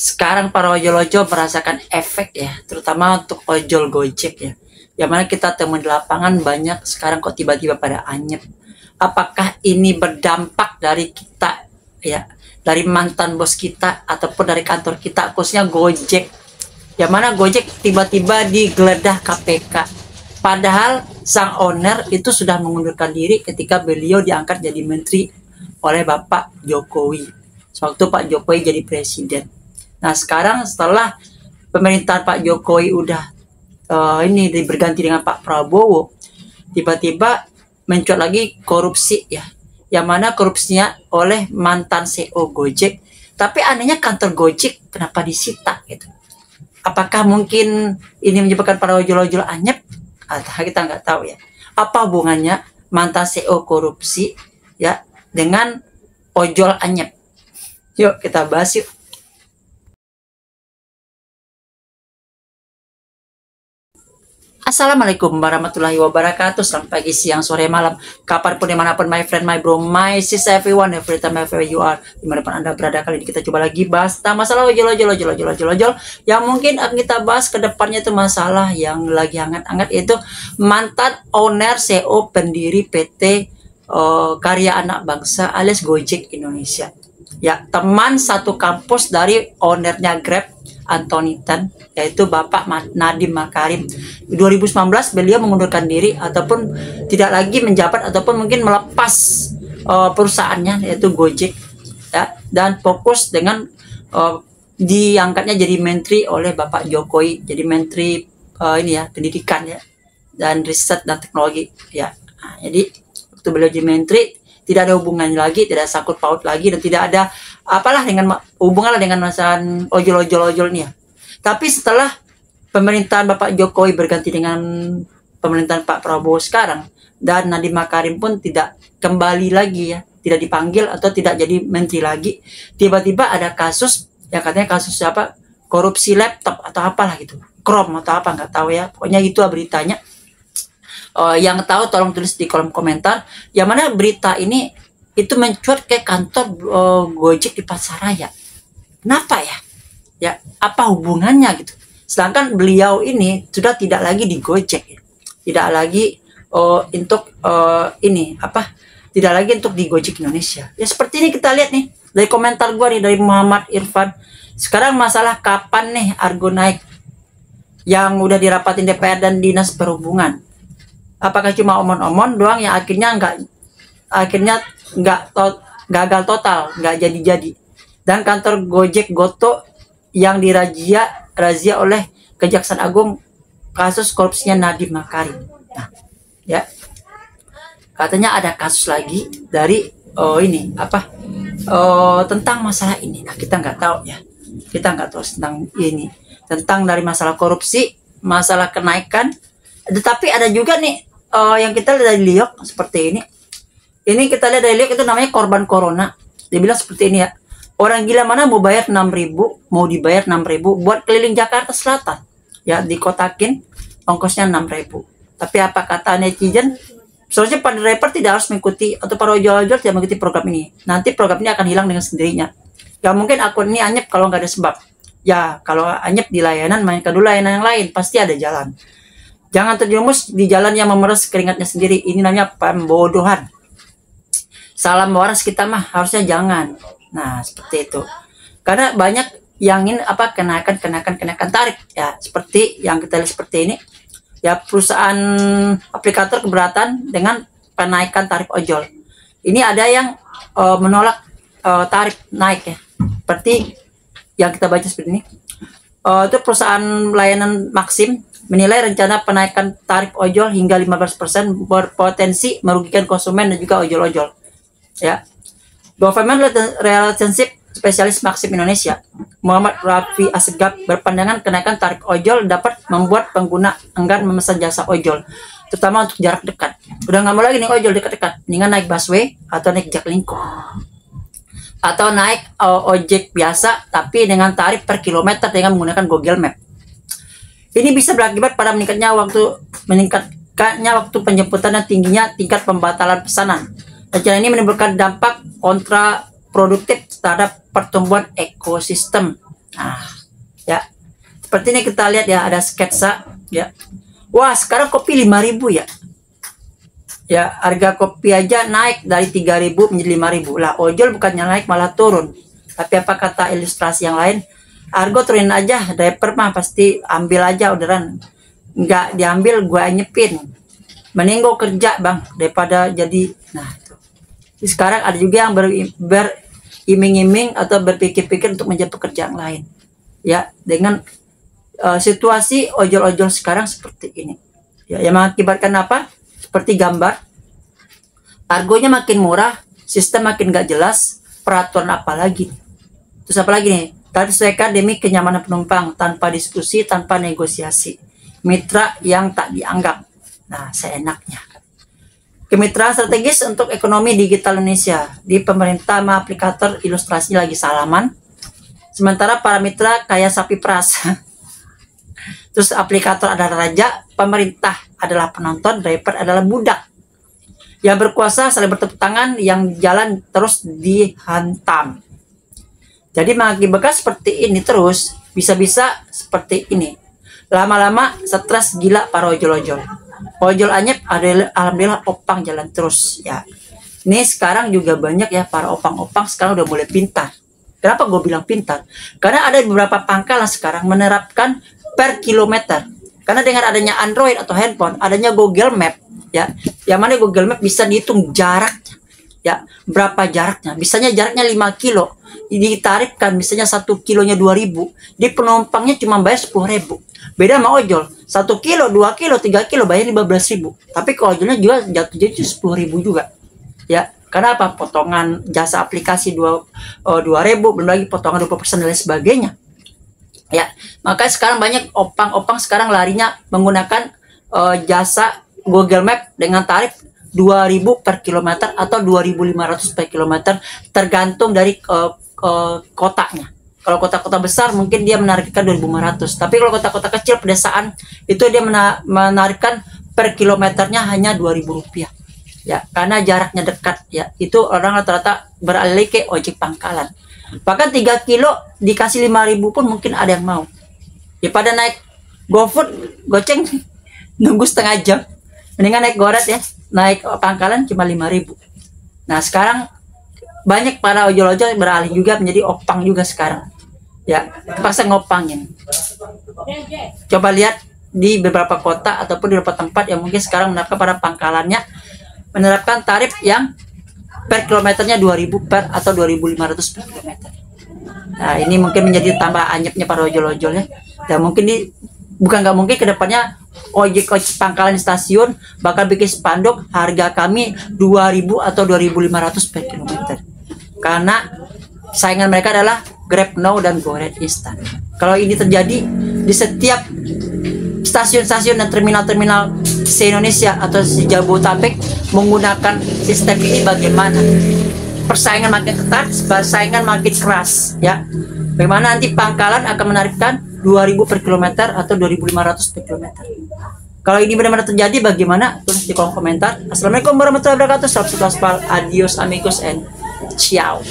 Sekarang para ojol-ojol merasakan efek ya, terutama untuk ojol Gojek ya. Yang mana kita temuin di lapangan banyak sekarang kok tiba-tiba pada anyep. Apakah ini berdampak dari kita ya, dari mantan bos kita ataupun dari kantor kita, khususnya Gojek. Yang mana Gojek tiba-tiba digeledah KPK. Padahal sang owner itu sudah mengundurkan diri ketika beliau diangkat jadi menteri oleh Bapak Jokowi. Sewaktu Pak Jokowi jadi presiden. Nah sekarang setelah pemerintahan Pak Jokowi udah ini berganti dengan Pak Prabowo, tiba-tiba mencuat lagi korupsi ya, yang mana korupsinya oleh mantan CEO Gojek. Tapi anehnya kantor Gojek kenapa disita gitu? Apakah mungkin ini menyebabkan para ojol-ojol anyep? Atau kita nggak tahu ya. Apa hubungannya mantan CEO korupsi ya dengan ojol anyep? Yuk kita bahas yuk. Assalamualaikum warahmatullahi wabarakatuh. Selamat pagi, siang, sore, malam, kapanpun, dimanapun, my friend, my bro, my sis, everyone, every time, everywhere you are, dimanapun anda berada. Kali ini kita coba lagi bahas tentang masalah ojol yang mungkin akan kita bahas ke depannya. Itu masalah yang lagi hangat-hangat, yaitu mantan owner CEO pendiri PT Karya Anak Bangsa alias Gojek Indonesia ya, teman satu kampus dari ownernya Grab, Anthony Tan, yaitu Bapak Nadiem Makarim. 2019 beliau mengundurkan diri ataupun tidak lagi menjabat ataupun mungkin melepas perusahaannya yaitu Gojek ya, dan fokus dengan diangkatnya jadi menteri oleh Bapak Jokowi, jadi menteri ini ya, pendidikan ya dan riset dan teknologi ya. Nah, jadi waktu beliau jadi menteri tidak ada hubungannya lagi, tidak sangkut paut lagi, dan tidak ada apalah dengan hubungan dengan masalah ojol ini ya. Tapi setelah pemerintahan Bapak Jokowi berganti dengan pemerintahan Pak Prabowo sekarang, dan Nadiem Makarim pun tidak kembali lagi ya, tidak dipanggil atau tidak jadi menteri lagi, tiba-tiba ada kasus yang katanya kasus apa, korupsi laptop atau apalah gitu, Chrome atau apa nggak tahu ya, pokoknya itu beritanya. Yang tahu tolong tulis di kolom komentar. Yang mana berita ini itu mencuat ke kantor Gojek di Pasaraya. Kenapa ya? Ya, apa hubungannya gitu? Sedangkan beliau ini sudah tidak lagi di Gojek, ya. Tidak lagi untuk ini apa? Tidak lagi untuk di Gojek Indonesia. Ya seperti ini kita lihat nih dari komentar gua nih, dari Muhammad Irfan. Sekarang masalah kapan nih Argo naik yang udah dirapatin DPR dan Dinas Perhubungan? Apakah cuma omon-omon doang yang akhirnya gagal total, nggak jadi-jadi? Dan kantor Gojek Goto yang razia oleh Kejaksaan Agung kasus korupsinya Nadiem Makarim. Nah, ya katanya ada kasus lagi dari ini apa tentang masalah ini. Nah, kita nggak tahu ya, kita nggak tahu tentang ini, tentang dari masalah korupsi, masalah kenaikan. Tetapi ada juga nih yang kita lihat dari Liok seperti ini. Ini kita lihat dari Liok itu namanya korban corona. Dia bilang seperti ini ya. Orang gila mana mau bayar 6.000, mau dibayar 6.000 buat keliling Jakarta Selatan. Ya, dikotakin ongkosnya 6.000. Tapi apa kata netizen? Seharusnya para driver tidak harus mengikuti atau para ojol-ojol tidak mengikuti program ini. Nanti program ini akan hilang dengan sendirinya. Ya mungkin akun ini anyep kalau nggak ada sebab. Ya, kalau anyep di layanan, mainkan dulu layanan yang lain, pasti ada jalan. Jangan terjerumus di jalan yang memeras keringatnya sendiri. Ini namanya pembodohan. Salam waras kita mah harusnya jangan. Nah, seperti itu. Karena banyak yang ingin apa kenaikan tarif ya, seperti yang kita lihat seperti ini. Ya, perusahaan aplikator keberatan dengan penaikan tarif ojol. Ini ada yang menolak tarif naik ya. Seperti yang kita baca seperti ini. Itu perusahaan layanan Maxim menilai rencana penaikan tarif ojol hingga 15% berpotensi merugikan konsumen dan juga ojol-ojol. Ya. Government Relationship Spesialis Maxim Indonesia, Muhammad Rafi Asegaf, berpandangan kenaikan tarif ojol dapat membuat pengguna enggan memesan jasa ojol, terutama untuk jarak dekat. Udah nggak mau lagi nih ojol dekat-dekat, mendingan naik busway atau naik Jaklingko. Atau naik ojek biasa tapi dengan tarif per kilometer dengan menggunakan Google Map. Ini bisa berakibat pada meningkatkannya waktu penjemputan dan tingginya tingkat pembatalan pesanan. Rencana ini menimbulkan dampak kontraproduktif terhadap pertumbuhan ekosistem Nah, ya. Seperti ini kita lihat ya, ada sketsa ya. Wah, sekarang kopi 5.000 ya. Ya, harga kopi aja naik dari 3.000 menjadi 5.000. Lah, ojol bukannya naik malah turun. Tapi apa kata ilustrasi yang lain? Argo turunin aja, diaper mah pasti ambil aja orderan. Nggak diambil gua nyepin. Mending gua kerja bang daripada jadi. Nah itu. Sekarang ada juga yang beriming-iming atau berpikir-pikir untuk menjadi pekerjaan lain. Ya, dengan situasi ojol-ojol sekarang seperti ini. Ya, yang mengakibatkan apa? Seperti gambar. Argonya makin murah, sistem makin gak jelas, peraturan apa lagi? Terus apa lagi nih? Tadi sesuaikan demi kenyamanan penumpang, tanpa diskusi, tanpa negosiasi. Mitra yang tak dianggap. Nah, seenaknya. Kemitraan strategis untuk ekonomi digital Indonesia. Di pemerintah sama aplikator ilustrasi lagi salaman. Sementara para mitra kayak sapi perasa. Terus aplikator adalah raja, pemerintah adalah penonton, driver adalah budak. Yang berkuasa saling bertepuk tangan, yang jalan terus dihantam. Jadi mengakibatkan seperti ini terus, bisa-bisa seperti ini. Lama-lama stres gila para ojol-ojol. Ojol anyep alhamdulillah opang jalan terus ya. Ini sekarang juga banyak ya para opang-opang sekarang udah mulai pintar. Kenapa gue bilang pintar? Karena ada beberapa pangkalan sekarang menerapkan per kilometer. Karena dengan adanya Android atau handphone, adanya Google Map ya. Yang mana Google Map bisa dihitung jaraknya. Ya, berapa jaraknya? Misalnya jaraknya 5 kilo, ditarifkan misalnya 1 kilonya 2.000, di penumpangnya cuma bayar 10.000. Beda sama ojol, 1 kilo, 2 kilo, 3 kilo bayar 15.000. Tapi kalau ojolnya juga jatuh jadi 10.000 juga. Ya, karena apa? Potongan jasa aplikasi 2.000, belum lagi potongan 20% dan lain sebagainya. Ya, makanya sekarang banyak opang-opang sekarang larinya menggunakan jasa Google Map dengan tarif 2.000 per kilometer atau 2.500 per kilometer tergantung dari kotanya. Kalau kota-kota besar mungkin dia menarikkan 2.500. Tapi kalau kota-kota kecil pedesaan itu dia menarikkan per kilometernya hanya 2.000 rupiah. Ya, karena jaraknya dekat ya. Itu orang rata-rata beralih ke ojek pangkalan. Bahkan 3 kilo dikasih 5.000 pun mungkin ada yang mau. Ya pada naik GoFood, goceng nunggu setengah jam. Mendingan naik Goret ya. Naik pangkalan cuma 5.000. Nah, sekarang banyak para ojol-ojol beralih juga menjadi opang juga sekarang. Ya, terpaksa ngopangin. Coba lihat di beberapa kota ataupun di beberapa tempat yang mungkin sekarang menerapkan para pangkalannya menerapkan tarif yang per kilometernya 2.000 per atau 2.500 per kilometer. Nah, ini mungkin menjadi tambah anyepnya para ojol-ojolnya. Dan mungkin bukan nggak mungkin kedepannya ojek pangkalan di stasiun bakal bikin spanduk harga kami 2.000 atau 2.500 per kilometer. Karena saingan mereka adalah Grab Now dan Goret Instan. Kalau ini terjadi di setiap stasiun-stasiun dan terminal-terminal se-Indonesia atau se-Jabodetabek menggunakan sistem ini, bagaimana? Persaingan makin ketat, persaingan makin keras ya. Bagaimana nanti pangkalan akan menarikkan 2.000 per kilometer atau 2.500 per kilometer. Kalau ini benar-benar terjadi bagaimana? Tulis di kolom komentar. Assalamualaikum warahmatullahi wabarakatuh. Salam sejahtera, adios amigos and ciao.